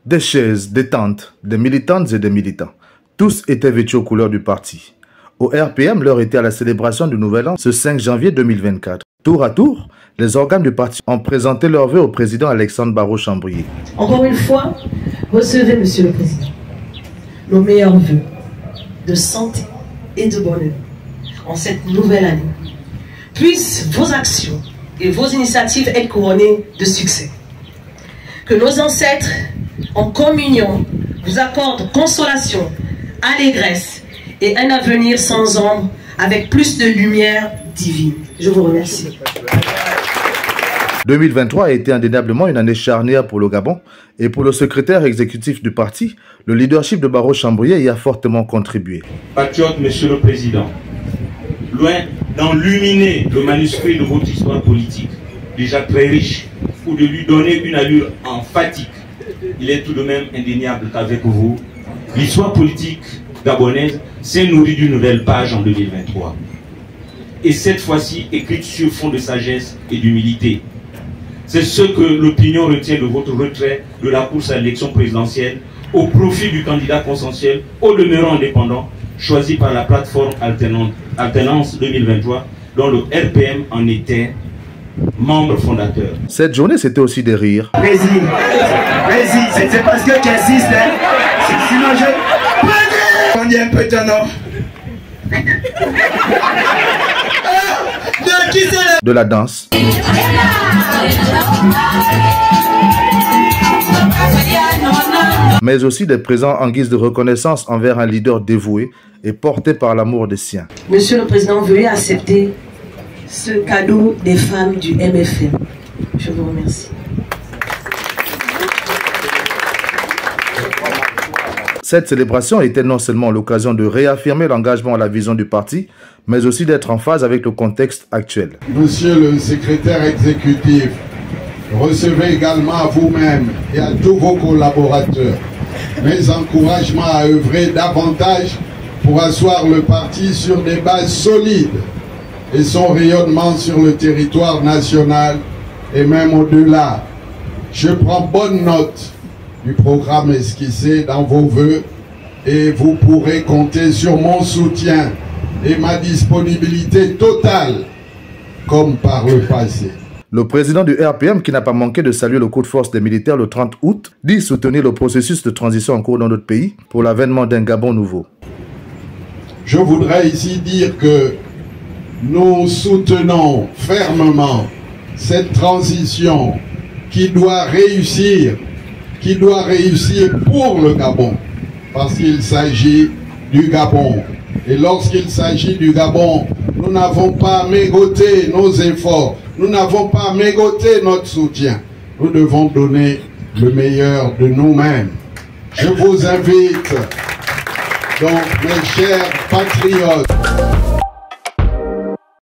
Des chaises, des tentes, des militantes et des militants. Tous étaient vêtus aux couleurs du parti. Au RPM, l'heure était à la célébration du Nouvel An ce 5 janvier 2024. Tour à tour, les organes du parti ont présenté leurs vœux au président Alexandre Barraud-Chambrier. Encore une fois, recevez, Monsieur le Président, nos meilleurs vœux de santé et de bonheur en cette nouvelle année. Puissent vos actions et vos initiatives être couronnées de succès. Que nos ancêtres, en communion, vous accordent consolation, allégresse et un avenir sans ombre avec plus de lumière divine. Je vous remercie. 2023 a été indéniablement une année charnière pour le Gabon et pour le secrétaire exécutif du parti, le leadership de Barraud-Chambrier y a fortement contribué. Patriote, Monsieur le Président, loin d'enluminer le manuscrit de votre histoire politique, déjà très riche, ou de lui donner une allure emphatique, il est tout de même indéniable qu'avec vous, l'histoire politique gabonaise s'est nourrie d'une nouvelle page en 2023. Et cette fois-ci écrite sur fond de sagesse et d'humilité. C'est ce que l'opinion retient de votre retrait de la course à l'élection présidentielle au profit du candidat consensuel au demeurant indépendant choisi par la plateforme Alternance 2023 dont le RPM en était membre fondateur. Cette journée, c'était aussi des rires. Vas-y, c'est parce que tu insistes, hein? Sinon je... On y est un peu étonnant. De la danse. Mais aussi des présents en guise de reconnaissance envers un leader dévoué et porté par l'amour des siens. Monsieur le Président, veuillez accepter ce cadeau des femmes du MFM. Je vous remercie. Cette célébration était non seulement l'occasion de réaffirmer l'engagement à la vision du parti, mais aussi d'être en phase avec le contexte actuel. Monsieur le secrétaire exécutif, recevez également à vous-même et à tous vos collaborateurs mes encouragements à œuvrer davantage pour asseoir le parti sur des bases solides et son rayonnement sur le territoire national et même au-delà. Je prends bonne note du programme esquissé dans vos vœux et vous pourrez compter sur mon soutien et ma disponibilité totale comme par le passé. Le président du RPM, qui n'a pas manqué de saluer le coup de force des militaires le 30 août, dit soutenir le processus de transition en cours dans notre pays pour l'avènement d'un Gabon nouveau. Je voudrais ici dire que nous soutenons fermement cette transition qui doit réussir pour le Gabon, parce qu'il s'agit du Gabon. Et lorsqu'il s'agit du Gabon, nous n'avons pas mégoté nos efforts, nous n'avons pas mégoté notre soutien. Nous devons donner le meilleur de nous-mêmes. Je vous invite, donc, mes chers patriotes,